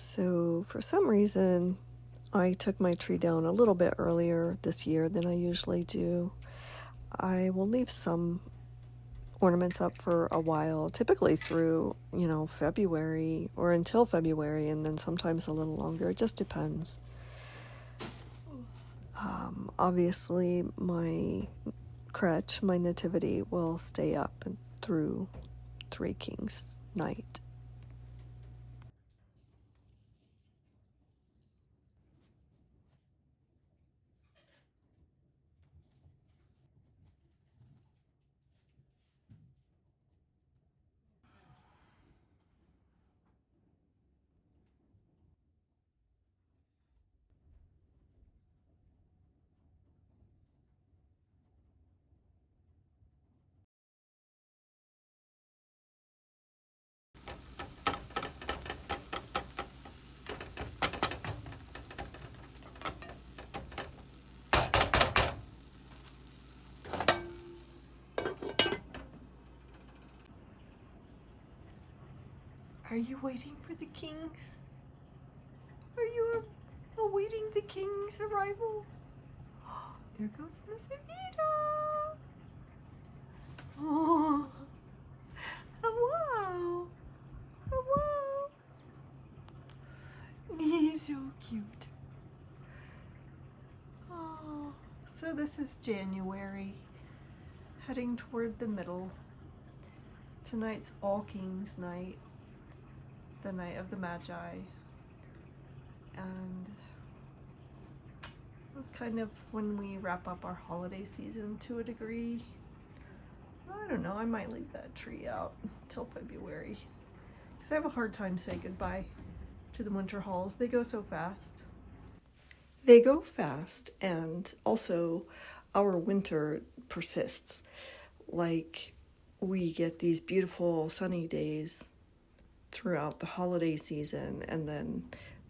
So for some reason, I took my tree down a little bit earlier this year than I usually do. I will leave some ornaments up for a while, typically through, February or until February, and then sometimes a little longer. It just depends. Obviously, my crutch, my nativity, will stay up through Three Kings night. Are you waiting for the kings? Are you awaiting the king's arrival? There goes Miss Evita. Oh, hello. Hello. He's so cute. Oh, so this is January, heading toward the middle. Tonight's All Kings night, the night of the Magi, and it's kind of when we wrap up our holiday season to a degree. I don't know, I might leave that tree out till February, because I have a hard time saying goodbye to the winter halls. They go so fast. They go fast, and also our winter persists. Like, we get these beautiful sunny days throughout the holiday season, and then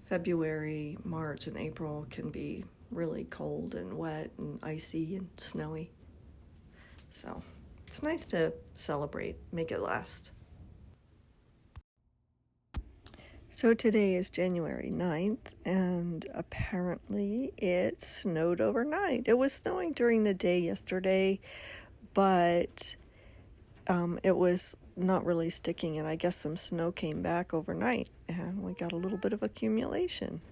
February, March, and April can be really cold and wet and icy and snowy. So it's nice to celebrate, make it last. So today is January 9th, and apparently it snowed overnight. It was snowing during the day yesterday, but it was not really sticking, and I guess some snow came back overnight, and we got a little bit of accumulation.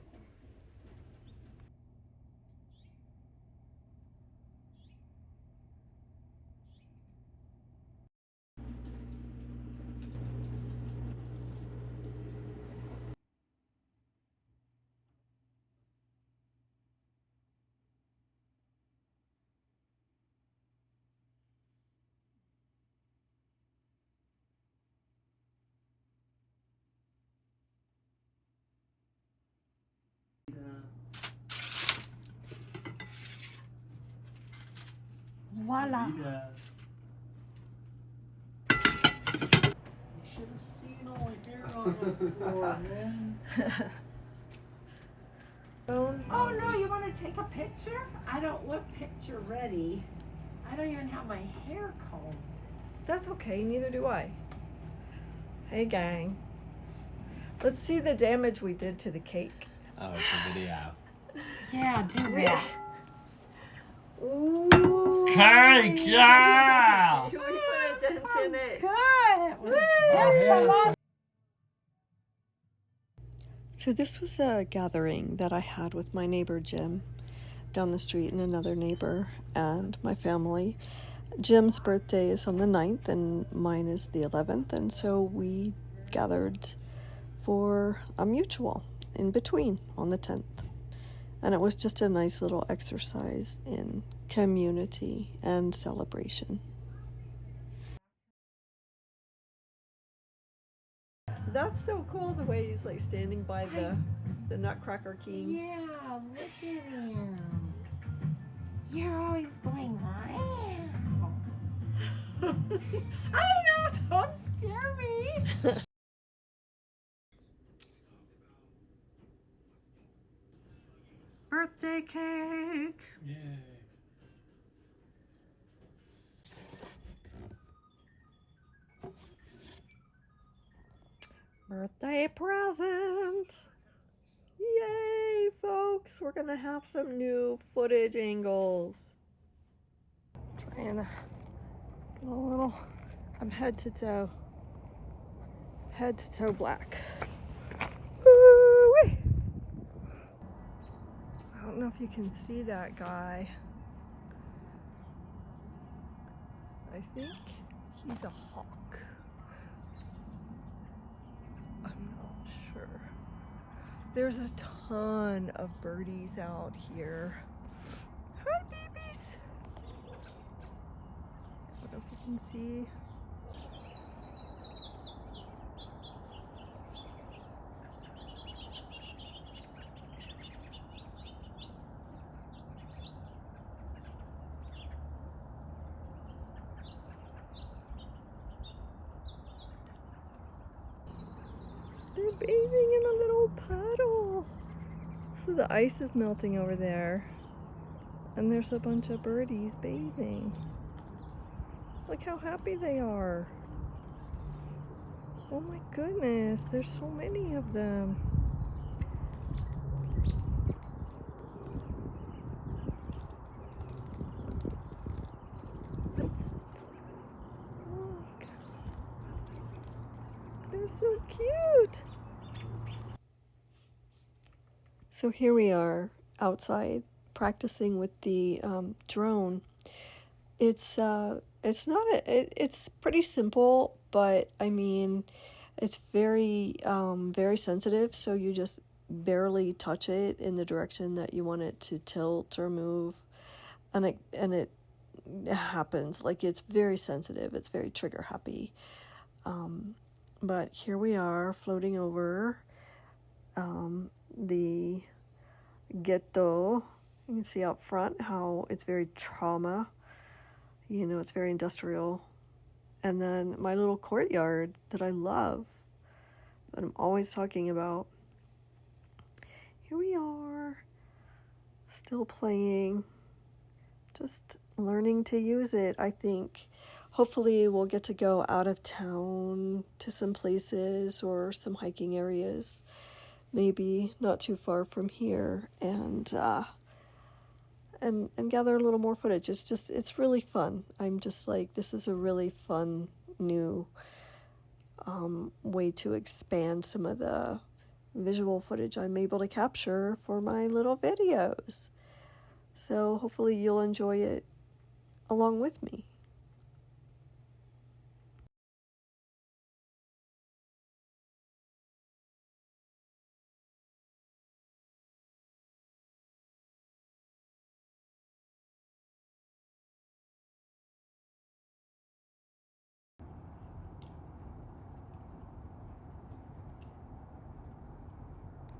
Voila. You should have seen all my dirt on the floor, man. Oh no, you want to take a picture? I don't look picture ready. I don't even have my hair combed. That's okay, neither do I. Hey gang. Let's see the damage we did to the cake. Oh, it's a video. Yeah, do that. Ooh. Cake, yeah! We put a dent in it. Good. It was just the most. So this was a gathering that I had with my neighbor Jim down the street, and another neighbor and my family. Jim's birthday is on the 9th and mine is the 11th, and so we gathered for a mutual in between on the 10th. And it was just a nice little exercise in community and celebration. That's so cool, the way he's like standing by the Nutcracker King. Yeah, look at him. You're always going, wow. I know, don't scare me. Birthday cake! Yay. Birthday present! gonna have some new footage angles. Trying to get a little, I'm head to toe black. Woo-wee. I don't know if you can see that guy. I think he's a hawk. I'm not sure. There's a ton of birdies out here. Hi, babies. I don't know if you can see. They're bathing in a little puddle. So the ice is melting over there. And there's a bunch of birdies bathing. Look how happy they are. Oh my goodness, there's so many of them. Look. They're so cute. So here we are outside practicing with the drone. It's not it's pretty simple, but I mean, it's very very sensitive. So you just barely touch it in the direction that you want it to tilt or move, and it happens. Like, it's very sensitive. It's very trigger happy. But here we are floating over the ghetto. You can see out front how it's very trauma. You know, it's very industrial. And then my little courtyard that I love, that I'm always talking about. Here we are, still playing, just learning to use it, I think. Hopefully we'll get to go out of town to some places or some hiking areas, maybe not too far from here, and gather a little more footage. It's really fun. I'm just like, this is a really fun new way to expand some of the visual footage I'm able to capture for my little videos. So hopefully you'll enjoy it along with me.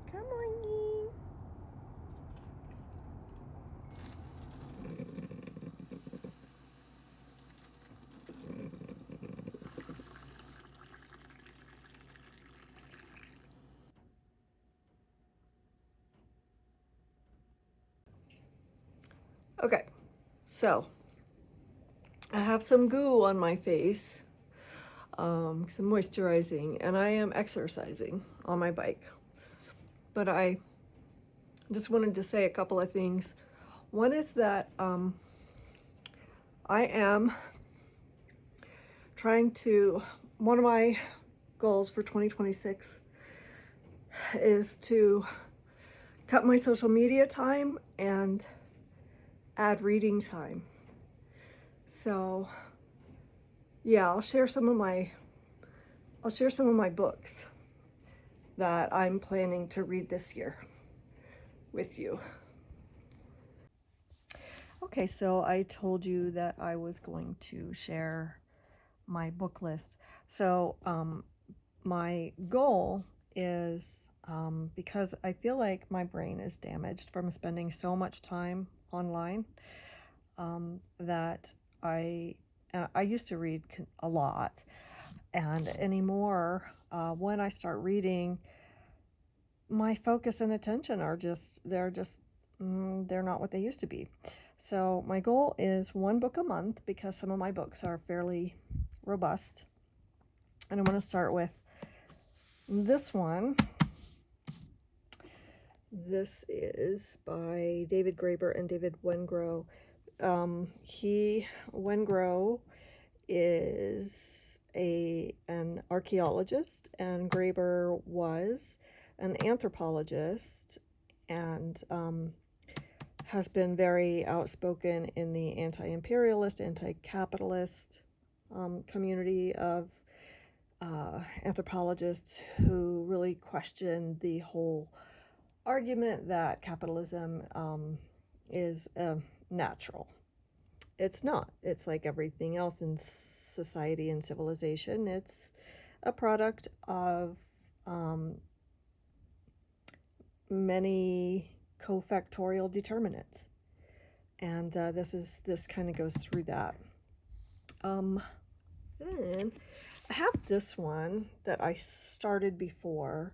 Come on. Okay, so I have some goo on my face because I'm moisturizing, and I am exercising on my bike. But I just wanted to say a couple of things. One is that I am trying to, one of my goals for 2026 is to cut my social media time and add reading time. So yeah, I'll share some of my books that I'm planning to read this year with you. Okay, so I told you that I was going to share my book list. So my goal is, because I feel like my brain is damaged from spending so much time online, that I used to read a lot, and anymore, when I start reading, my focus and attention are they're not what they used to be. So my goal is one book a month, because some of my books are fairly robust. And I'm going to start with this one. This is by David Graeber and David Wengrow. Wengrow is an archaeologist, and Graeber was an anthropologist, and has been very outspoken in the anti-imperialist, anti-capitalist community of anthropologists who really question the whole argument that capitalism is natural. It's not. It's like everything else in society and civilization. It's a product of many cofactorial determinants, and this kind of goes through that. Then I have this one that I started before,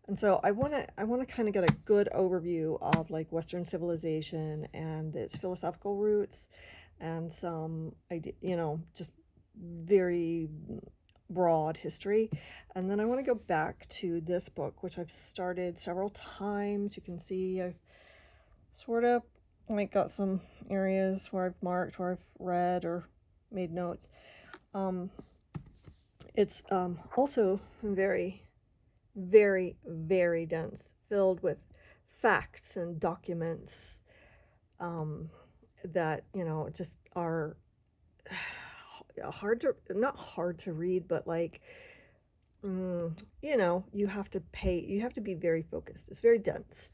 and so I want to kind of get a good overview of like Western civilization and its philosophical roots, and some idea, just very broad history. And then I want to go back to this book, which I've started several times. You can see I've sort of like got some areas where I've marked, where I've read or made notes. It's also very, very, very dense, filled with facts and documents that, just are not hard to read, but like, you have to be very focused. It's very dense.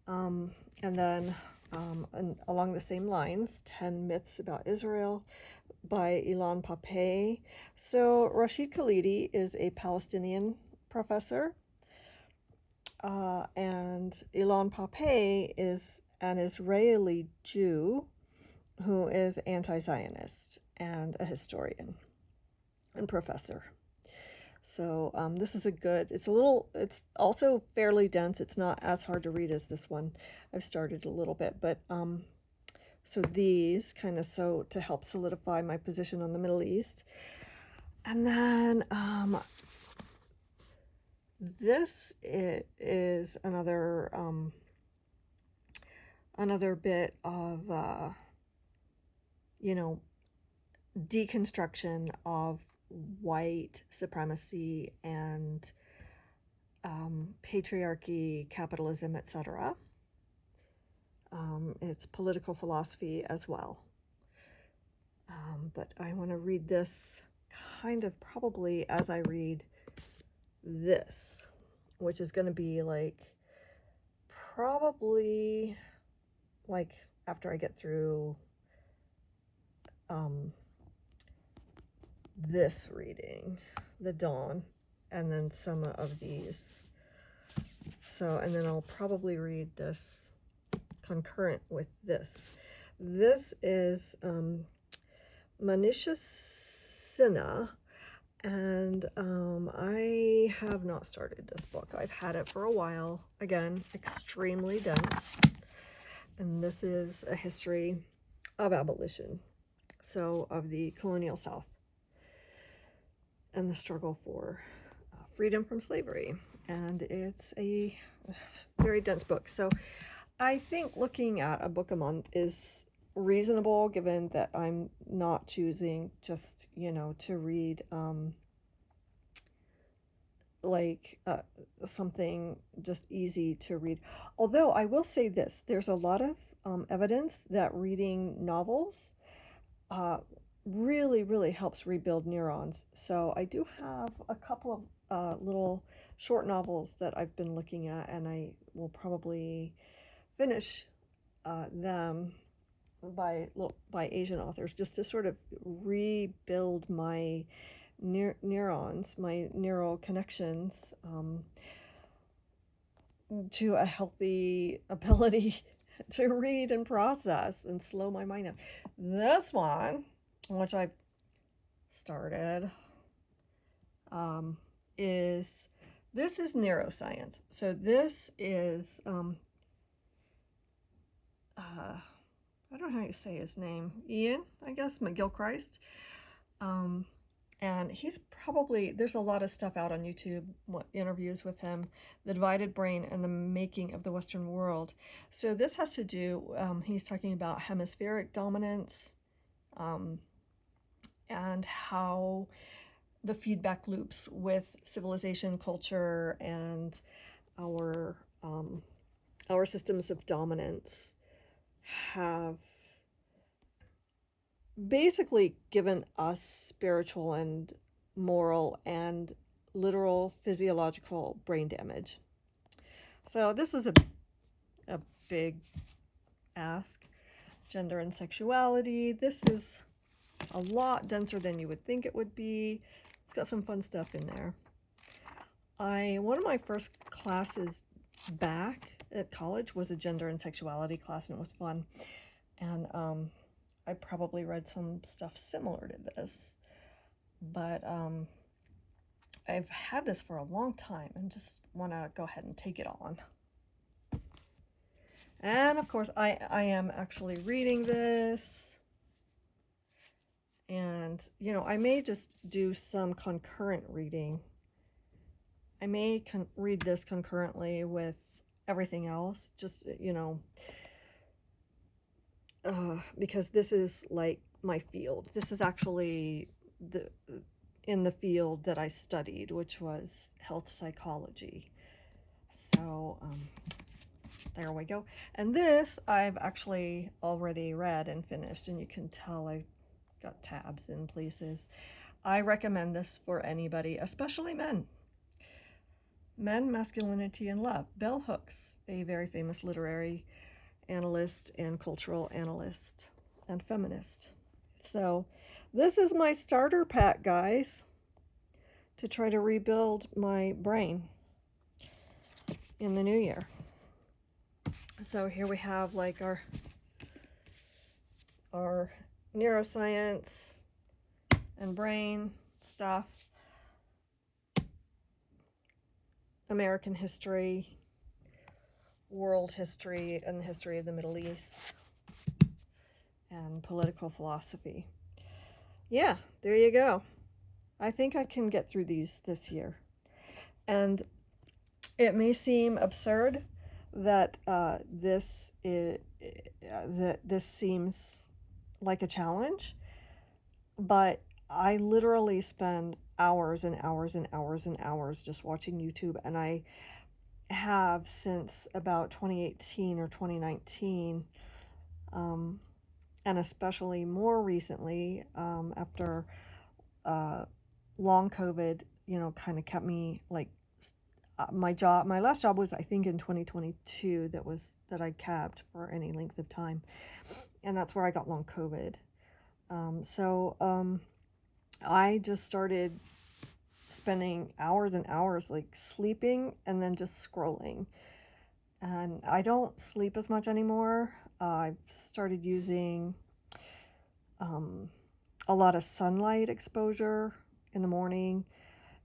And then and along the same lines, 10 Myths About Israel by Ilan Pappé. So Rashid Khalidi is a Palestinian professor, and Ilan Pappé is an Israeli Jew who is anti-Zionist and a historian and professor. So this is it's also fairly dense. It's not as hard to read as this one. I've started a little bit, but so these kind of to help solidify my position on the Middle East. And then this is another bit of deconstruction of white supremacy and patriarchy, capitalism, etc. It's political philosophy as well. But I want to read this kind of probably as I read this, which is going to be like probably like after I get through this reading, The Dawn, and then some of these. So, and then I'll probably read this concurrent with this. This is Manisha Sinha, and I have not started this book. I've had it for a while. Again, extremely dense. And this is a history of abolition, so of the colonial South and the struggle for freedom from slavery. And it's a very dense book. So I think looking at a book a month is reasonable, given that I'm not choosing just, to read something just easy to read. Although I will say this, there's a lot of evidence that reading novels really, really helps rebuild neurons. So I do have a couple of little short novels that I've been looking at, and I will probably finish them by Asian authors, just to sort of rebuild my neurons, my neural connections, to a healthy ability to read and process and slow my mind down. This one, which I started, is neuroscience. So this is I don't know how you say his name, Ian, I guess, McGilchrist. And there's a lot of stuff out on YouTube, interviews with him, The Divided Brain and the Making of the Western World. So this has to do, he's talking about hemispheric dominance, and how the feedback loops with civilization, culture, and our systems of dominance have basically given us spiritual and moral and literal physiological brain damage. So this is a big ask. Gender and sexuality. This is a lot denser than you would think it would be. It's got some fun stuff in there. One of my first classes back at college was a gender and sexuality class, and it was fun. And I probably read some stuff similar to this, but I've had this for a long time and just want to go ahead and take it on. And of course, I am actually reading this, and I may just do some concurrent reading. I may read this concurrently with everything else, just because this is like my field. This is actually in the field that I studied, which was health psychology. So there we go. And this I've actually already read and finished, and you can tell I've got tabs in places. I recommend this for anybody, especially men. Men, Masculinity, and Love. Bell Hooks, a very famous literary analyst and cultural analyst and feminist. So this is my starter pack, guys, to try to rebuild my brain in the new year. So here we have like our neuroscience and brain stuff, American history, world history, and the history of the Middle East, and political philosophy. Yeah, there you go. I think I can get through these this year. And it may seem absurd that this seems like a challenge, but I literally spend hours and hours and hours and hours just watching YouTube, and I have since about 2018 or 2019, and especially more recently, after long COVID, kind of kept me like my last job was, I think, in 2022, that I cabbed for any length of time, and that's where I got long COVID. So I just started spending hours and hours like sleeping and then just scrolling, and I don't sleep as much anymore. I've started using a lot of sunlight exposure in the morning,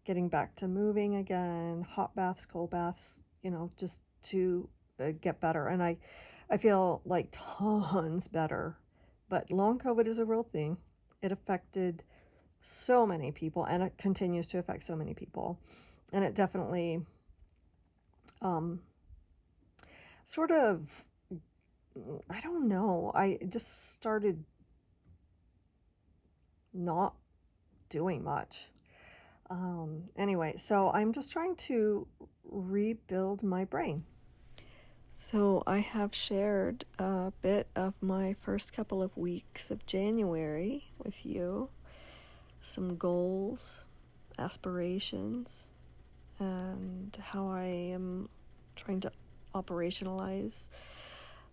getting back to moving again, hot baths, cold baths, just to get better. And I feel like tons better. But long COVID is a real thing. It affected so many people, and it continues to affect so many people. And it definitely sort of, I don't know, I just started not doing much. Anyway, so I'm just trying to rebuild my brain. So I have shared a bit of my first couple of weeks of January with you, some goals, aspirations, and how I am trying to operationalize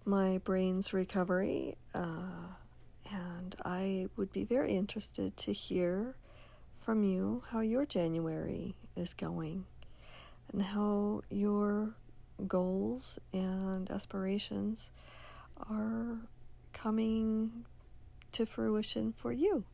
my brain's recovery. And I would be very interested to hear from you how your January is going and how your goals and aspirations are coming to fruition for you.